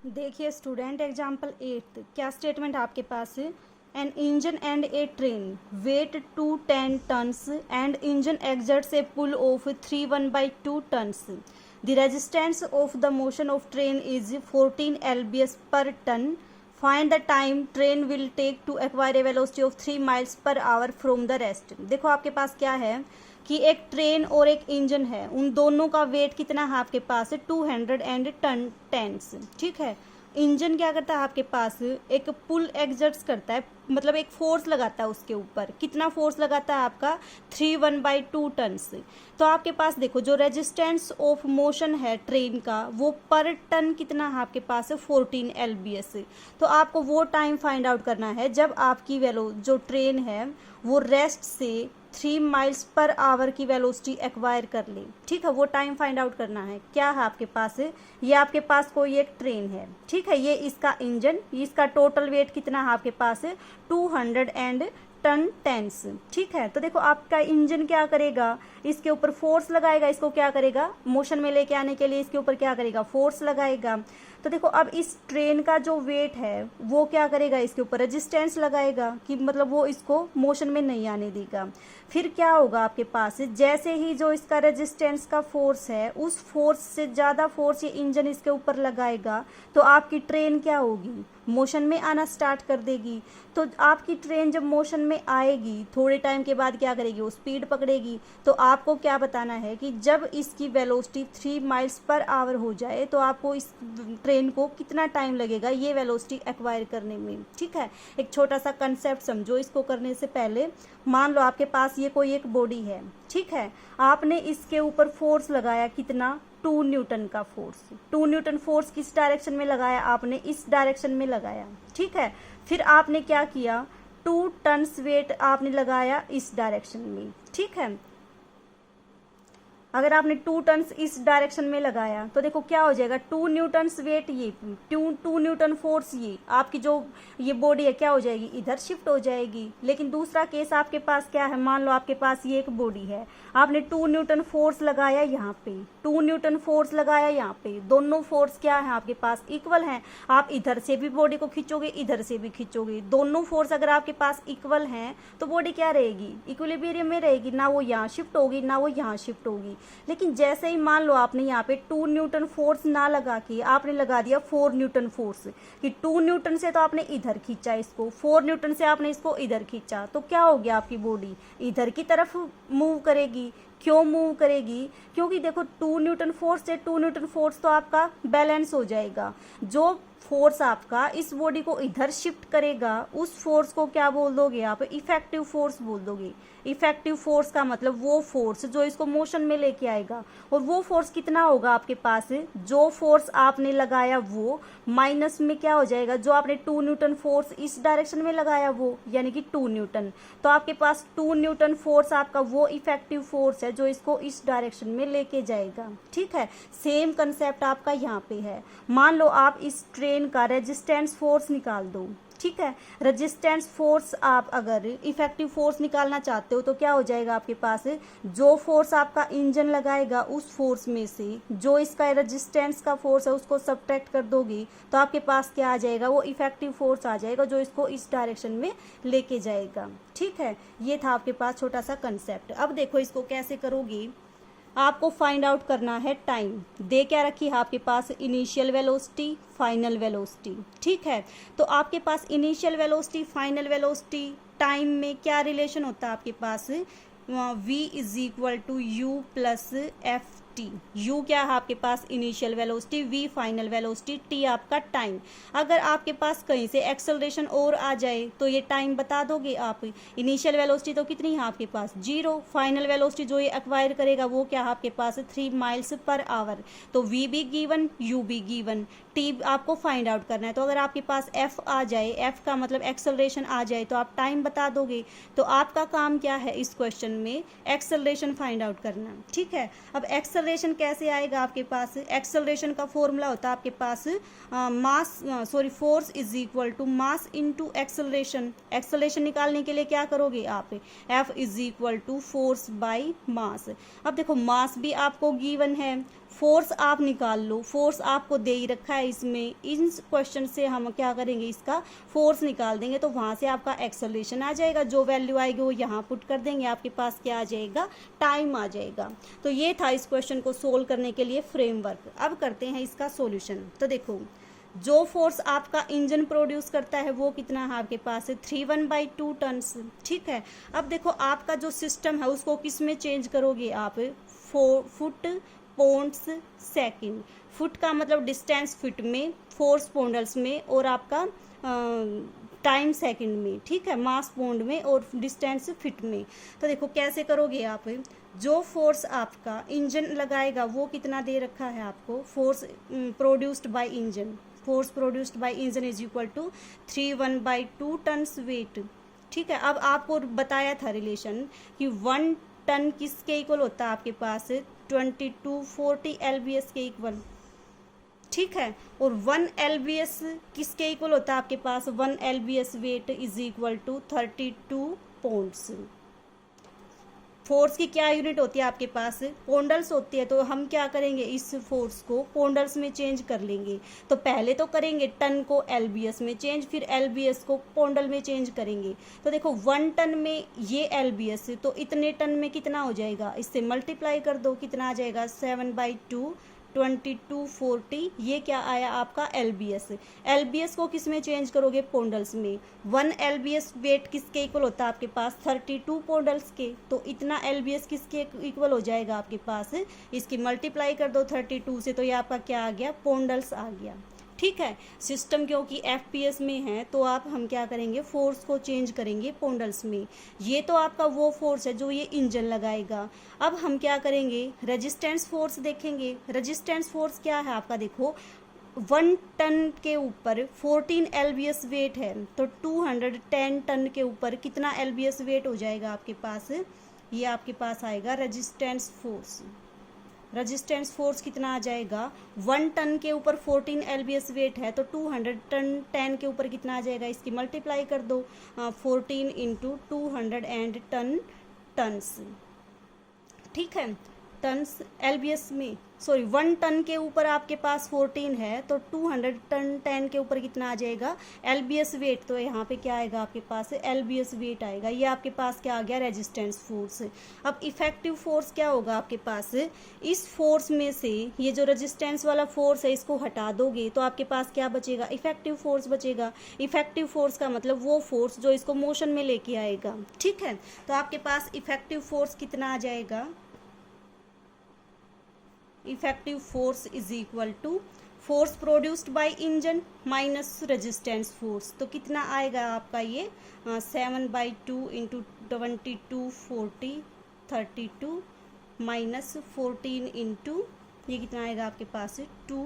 देखिए student, example 8 क्या statement आपके पास है। An engine and a train weight 210 tons and engine exerts a pull of 3 tons. The resistance of the motion of train is 14 lbs per ton. Find the time train will take to acquire a velocity of 3 miles per hour from the rest. देखो आपके पास क्या है कि एक train और एक engine है, उन दोनों का वेट कितना है आपके पास है 210 टन्स। ठीक है, इंजन क्या करता है आपके पास एक पुल एग्जर्ट्स करता है, मतलब एक फोर्स लगाता है उसके ऊपर। कितना फोर्स लगाता है आपका 3/2 टन्स। तो आपके पास देखो जो रेजिस्टेंस ऑफ मोशन है ट्रेन का वो पर टन कितना है आपके पास है 14 lbs। तो आपको वो टाइम फाइंड आउट करना है जब आपकी जो ट्रेन है वो रेस्ट से 3 माइल्स पर आवर की वेलोसिटी एक्वायर कर ले। ठीक है, वो टाइम फाइंड आउट करना है। क्या है आपके पास, ये आपके पास कोई एक ट्रेन है। ठीक है, ये इसका इंजन, इसका टोटल वेट कितना है आपके पास 210 टन्स। ठीक है, तो देखो आपका इंजन क्या करेगा, इसके ऊपर फोर्स लगाएगा, इसको क्या करेगा मोशन में लेके आने के लिए इसके ऊपर क्या करेगा फोर्स लगाएगा। तो देखो अब इस ट्रेन का जो वेट है वो क्या करेगा, इसके ऊपर रेजिस्टेंस लगाएगा कि मतलब वो इसको मोशन में नहीं आने देगा। फिर क्या होगा आपके पास, जैसे ही जो इसका रेजिस्टेंस का फोर्स है उस फोर्स से ज़्यादा फोर्स ये इंजन इसके ऊपर लगाएगा तो आपकी ट्रेन क्या होगी, मोशन में आना स्टार्ट कर देगी। तो आपकी ट्रेन जब मोशन में आएगी थोड़े टाइम के बाद क्या करेगी, वो स्पीड पकड़ेगी। तो आपको क्या बताना है कि जब इसकी वेलोसिटी 3 माइल्स पर आवर हो जाए तो आपको इस ट्रेन को कितना टाइम लगेगा ये वेलोसिटी एक्वायर करने में। ठीक है, एक छोटा सा कंसेप्ट समझो इसको करने से पहले। मान लो आपके पास ये कोई एक बॉडी है, ठीक है, आपने इसके ऊपर फोर्स लगाया कितना 2 न्यूटन का फोर्स। 2 न्यूटन फोर्स किस डायरेक्शन में लगाया आपने, इस डायरेक्शन में लगाया। ठीक है, फिर आपने क्या किया 2 टन्स वेट आपने लगाया इस डायरेक्शन में। ठीक है, अगर आपने 2 टन्स इस डायरेक्शन में लगाया तो देखो क्या हो जाएगा 2 न्यूटन्स वेट, ये 2 न्यूटन फोर्स, ये आपकी जो ये बॉडी है क्या हो जाएगी इधर शिफ्ट हो जाएगी। लेकिन दूसरा केस आपके पास क्या है, मान लो आपके पास ये एक बॉडी है, आपने 2 न्यूटन फोर्स लगाया यहाँ पे, 2 न्यूटन फोर्स लगाया यहाँ पे, दोनों फोर्स क्या है आपके पास इक्वल हैं। आप इधर से भी बॉडी को खींचोगे इधर से भी खींचोगे, दोनों फोर्स अगर आपके पास इक्वल हैं तो बॉडी क्या रहेगी इक्विलिब्रियम में रहेगी, ना वो यहाँ शिफ्ट होगी ना वो यहाँ शिफ्ट होगी। लेकिन जैसे ही मान लो आपने यहाँ पे 2 न्यूटन फोर्स ना लगा के आपने लगा दिया 4 न्यूटन फोर्स, कि 2 न्यूटन से तो आपने इधर खींचा इसको, 4 न्यूटन से आपने इसको इधर खींचा, तो क्या हो गया आपकी बॉडी इधर की तरफ मूव करेगी। क्यों मूव करेगी, क्योंकि देखो 2 न्यूटन फोर्स से 2 न्यूटन फोर्स तो आपका बैलेंस हो जाएगा। जो फोर्स आपका इस बॉडी को इधर शिफ्ट करेगा उस फोर्स को क्या बोल दोगे आप, इफेक्टिव फोर्स बोल दोगे। इफेक्टिव फोर्स का मतलब वो फोर्स जो इसको मोशन में लेके आएगा, और वो फोर्स कितना होगा आपके पास, जो फोर्स आपने लगाया वो माइनस में क्या हो जाएगा, जो आपने 2 न्यूटन फोर्स इस डायरेक्शन में लगाया वो यानी कि 2 न्यूटन। तो आपके पास 2 न्यूटन फोर्स आपका वो इफेक्टिव फोर्स है जो इसको इस डायरेक्शन में लेके जाएगा। ठीक है, सेम कंसेप्ट आपका यहाँ पे है। मान लो आप इस ट्रेन का रेजिस्टेंस फोर्स निकाल दो। ठीक है, रेजिस्टेंस फोर्स आप अगर इफेक्टिव फोर्स निकालना चाहते हो तो क्या हो जाएगा आपके पास, जो फोर्स आपका इंजन लगाएगा उस फोर्स में से जो इसका रेजिस्टेंस का फोर्स है उसको सब्ट्रैक्ट कर दोगी तो आपके पास क्या आ जाएगा, वो इफेक्टिव फोर्स आ जाएगा जो इसको इस डायरेक्शन में लेके जाएगा। ठीक है, ये था आपके पास छोटा सा कंसेप्ट। अब देखो इसको कैसे करोगे, आपको फाइंड आउट करना है टाइम। दे क्या रखी है आपके पास, इनिशियल वेलोसिटी फाइनल वेलोसिटी। ठीक है, तो आपके पास initial velocity final velocity time में क्या रिलेशन होता है आपके पास, v is equal to u plus F T. u क्या है आपके पास initial velocity, v final velocity, t आपका टाइम। अगर आपके पास कहीं से एक्सेलरेशन और आ जाए तो ये टाइम बता दोगे आप। इनिशियल वेलोसिटी तो कितनी है आपके पास 0, फाइनल वेलोसिटी जो ये एक्वायर करेगा वो क्या है आपके पास 3 माइल्स पर आवर। तो v भी गिवन u भी गिवन, t आपको फाइंड आउट करना है। तो अगर आपके पास f आ जाए, f का मतलब एक्सेलरेशन आ जाए तो आप टाइम बता दोगे। तो आपका काम क्या है इस क्वेश्चन में, एक्सेलरेशन फाइंड आउट करना। ठीक है, अब एक्सेलरेशन कैसे आएगा आपके पास, एक्सेलरेशन का फॉर्मूला होता है आपके पास force is equal to mass into acceleration. Acceleration निकालने के लिए क्या करोगे आप, f is equal to force by mass. अब देखो मास भी आपको गिवन है, फोर्स आप निकाल लो, फोर्स आपको दे ही रखा है इसमें, इन क्वेश्चन से हम क्या करेंगे, इसका फोर्स निकाल देंगे, तो वहाँ से आपका एक्सेलरेशन आ जाएगा, जो वैल्यू आएगी वो यहाँ पुट कर देंगे, आपके पास क्या आ जाएगा, टाइम आ जाएगा। तो ये था इस क्वेश्चन को सोल्व करने के लिए फ्रेमवर्क। अब करते हैं इसका सोल्यूशन। तो देखो, जो फोर्स आपका इंजन प्रोड्यूस करता है वो कितना है आपके पास है 3/2 टन्स। ठीक है, अब देखो आपका जो सिस्टम है उसको किस में चेंज करोगे आप, फुट पॉन्ड्स सेकंड। फुट का मतलब डिस्टेंस फीट में, फोर्स पॉन्डल्स में, और आपका टाइम सेकंड में। ठीक है, मास पॉन्ड में और डिस्टेंस फीट में। तो देखो कैसे करोगे आप, जो फोर्स आपका इंजन लगाएगा वो कितना दे रखा है आपको, force produced by engine, force produced by engine is equal to 3/2 tons weight. ठीक है, अब आपको बताया था रिलेशन कि 1 टन किसके इक्वल होता है आपके पास 2240 LBS के इक्वल। ठीक है, और 1 LBS किसके इक्वल होता है आपके पास, 1 LBS weight is equal to 32 pounds. Force की क्या यूनिट होती है आपके पास, पॉन्डल्स होती है। तो हम क्या करेंगे, इस फोर्स को पॉन्डल्स में चेंज कर लेंगे। तो पहले तो करेंगे टन को LBS में चेंज, फिर LBS को पॉन्डल में चेंज करेंगे। तो देखो 1 टन में ये LBS है, तो इतने टन में कितना हो जाएगा, इससे मल्टीप्लाई कर दो, कितना आ जाएगा 7/2 2240। ये क्या आया आपका LBS। LBS को किस में चेंज करोगे, पॉन्डल्स में। 1 LBS वेट किसके इक्वल होता है आपके पास 32 पॉन्डल्स के। तो इतना LBS किसके इक्वल हो जाएगा आपके पास, इसकी मल्टीप्लाई कर दो 32 से, तो ये आपका क्या आ गया, पॉन्डल्स आ गया। ठीक है, सिस्टम क्योंकि FPS में है तो आप हम क्या करेंगे, फोर्स को चेंज करेंगे पॉन्डल्स में। ये तो आपका वो फोर्स है जो ये इंजन लगाएगा। अब हम क्या करेंगे, रेजिस्टेंस फोर्स देखेंगे। रेजिस्टेंस फोर्स क्या है आपका, देखो 1 टन के ऊपर 14 LBS वेट है, तो 210 टन के ऊपर कितना LBS वेट हो जाएगा आपके पास, ये आपके पास आएगा रेजिस्टेंस फोर्स। रेजिस्टेंस फोर्स कितना आ जाएगा, 1 टन के ऊपर 14 LBS वेट है, तो 200 टन 10 के ऊपर कितना आ जाएगा, इसकी मल्टीप्लाई कर दो 14 × 210 टन्स। ठीक है, टन्स LBS में, सॉरी 1 टन के ऊपर आपके पास 14 है, तो 200 टन 10 के ऊपर कितना आ जाएगा LBS वेट। तो यहाँ पे क्या आएगा आपके पास LBS वेट आएगा। ये आपके पास क्या आ गया, रेजिस्टेंस फोर्स। अब इफेक्टिव फोर्स क्या होगा आपके पास, इस फोर्स में से ये जो रेजिस्टेंस वाला फोर्स है इसको हटा दोगे तो आपके पास क्या बचेगा, इफेक्टिव फोर्स बचेगा। इफेक्टिव फोर्स का मतलब वो फोर्स जो इसको मोशन में लेके आएगा। ठीक है, तो आपके पास इफेक्टिव फोर्स कितना आ जाएगा, effective force is equal to force produced by engine minus resistance force. तो कितना आएगा आपका ये 7/2 × 2240 32 माइनस 14 × ये कितना आएगा आपके पास 2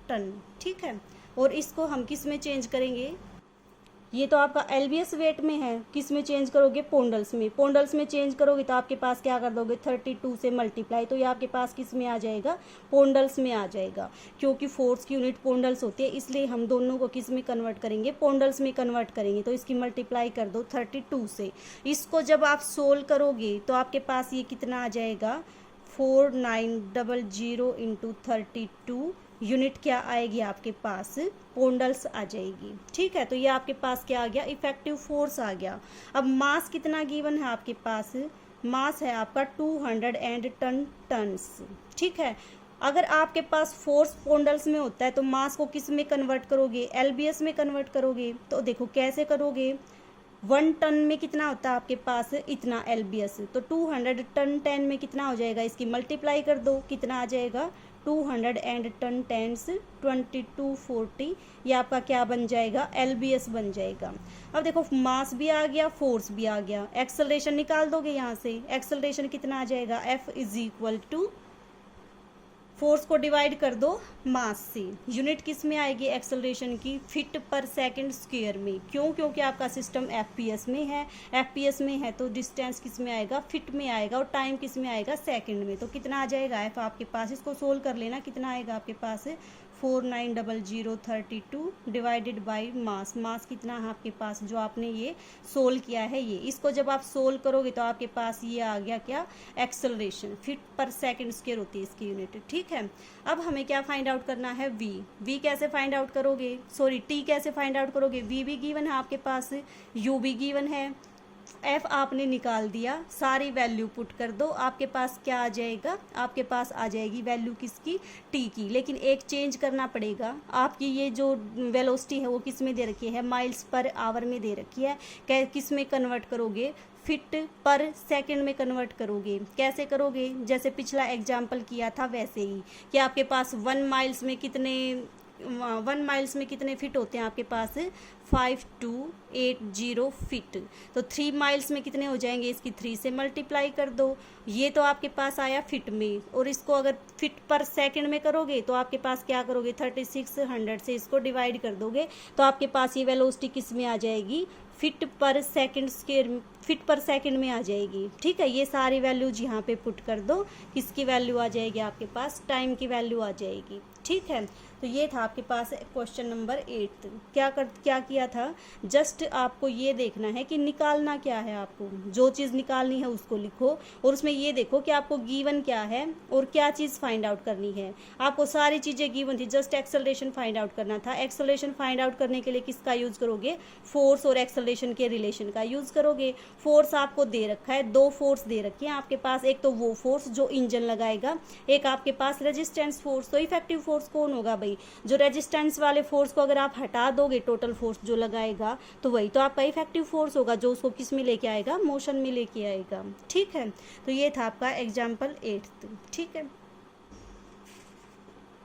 टन। ठीक है, और इसको हम किस में चेंज करेंगे, ये तो आपका LBS वेट में है, किस में चेंज करोगे, पॉन्डल्स में। पॉन्डल्स में चेंज करोगे तो आपके पास क्या कर दोगे 32 से मल्टीप्लाई, तो ये आपके पास किस में आ जाएगा, पॉन्डल्स में आ जाएगा। क्योंकि फोर्स की यूनिट पॉन्डल्स होती है इसलिए हम दोनों को किस में कन्वर्ट करेंगे, पॉन्डल्स में कन्वर्ट करेंगे। तो इसकी मल्टीप्लाई कर दो 32 से। इसको जब आप सोल्व करोगे तो आपके पास ये कितना आ जाएगा 4900 × 32 यूनिट क्या आएगी आपके पास, पॉन्डल्स आ जाएगी। ठीक है, तो ये आपके पास क्या आ गया, इफेक्टिव फोर्स आ गया। अब मास कितना गिवन है आपके पास, मास है आपका 210 टन्स। ठीक है, अगर आपके पास फोर्स पॉन्डल्स में होता है तो मास को किस में कन्वर्ट करोगे, LBS में कन्वर्ट करोगे। तो देखो कैसे करोगे, 1 टन में कितना होता है आपके पास, इतना LBS, तो 200 टन 10 में कितना हो जाएगा, इसकी मल्टीप्लाई कर दो, कितना आ जाएगा 210 टन 10 2240। ये आपका क्या बन जाएगा, LBS बन जाएगा। अब देखो मास भी आ गया, फोर्स भी आ गया, एक्सेलरेशन निकाल दोगे यहाँ से। एक्सेलरेशन कितना आ जाएगा, F is equal to force को डिवाइड कर दो मास से। यूनिट किस में आएगी एक्सेलरेशन की, फीट पर सेकंड स्क्वायर में। क्यों, क्योंकि आपका सिस्टम FPS में है। FPS में है तो डिस्टेंस किस में आएगा, फीट में आएगा, और टाइम किस में आएगा, सेकंड में। तो कितना आ जाएगा F आपके पास, इसको सोल्व कर लेना, कितना आएगा आपके पास 490032 डिवाइडेड बाय मास। मास कितना है आपके पास जो आपने ये सोल्व किया है ये, इसको जब आप सोल्व करोगे तो आपके पास ये आ गया क्या, एक्सेलरेशन, फीट पर सेकंड स्क्वायर होती है इसकी यूनिट। ठीक है, अब हमें क्या फाइंड आउट करना है, वी कैसे फाइंड आउट करोगे, सॉरी टी कैसे फाइंड आउट करोगे, वी भी गिवन है आपके पास, यू भी गिवन है, एफ आपने निकाल दिया, सारी वैल्यू पुट कर दो, आपके पास क्या आ जाएगा, आपके पास आ जाएगी वैल्यू किसकी, टी की। लेकिन एक चेंज करना पड़ेगा, आपकी ये जो वेलोसिटी है वो किस में दे रखी है, माइल्स पर आवर में दे रखी है, किस में कन्वर्ट करोगे, फीट पर सेकंड में कन्वर्ट करोगे। कैसे करोगे, जैसे पिछला एग्जाम्पल किया था वैसे ही, कि आपके पास 1 माइल्स में कितने फिट होते हैं आपके पास, 5280 फिट। तो 3 माइल्स में कितने हो जाएंगे, इसकी 3 से मल्टीप्लाई कर दो, ये तो आपके पास आया फिट में, और इसको अगर फिट पर सेकंड में करोगे तो आपके पास क्या करोगे, 3600 से इसको डिवाइड कर दोगे तो आपके पास ये वेलोसिटी किस में आ जाएगी, फीट पर सेकंड में आ जाएगी। ठीक है, ये सारी वैल्यूज यहाँ पे पुट कर दो, किसकी वैल्यू आ जाएगी आपके पास, टाइम की वैल्यू आ जाएगी। ठीक है, तो ये था आपके पास क्वेश्चन नंबर 8। क्या किया था, जस्ट आपको ये देखना है कि निकालना क्या है, आपको जो चीज़ निकालनी है उसको लिखो, और उसमें ये देखो कि आपको गिवन क्या है और क्या चीज़ फाइंड आउट करनी है। आपको सारी चीज़ें गिवन थी, जस्ट एक्सेलरेशन फाइंड आउट करना था। एक्सेलरेशन फाइंड आउट करने के लिए किसका यूज़ करोगे, फोर्स और एक्सेलरेशन के रिलेशन का यूज़ करोगे। फोर्स आपको दे रखा है, 2 फोर्स दे रखी है आपके पास, एक तो वो फोर्स जो इंजन लगाएगा, एक आपके पास रेजिस्टेंस फोर्स। तो इफेक्टिव फोर्स कौन होगा भाई, जो रेजिस्टेंस वाले फोर्स को अगर आप हटा दोगे, टोटल फोर्स जो लगाएगा, तो वही तो आपका इफेक्टिव फोर्स होगा, जो उसको किस में लेके आएगा, मोशन में लेके आएगा। ठीक है, तो ये था आपका एग्जाम्पल 8। ठीक है।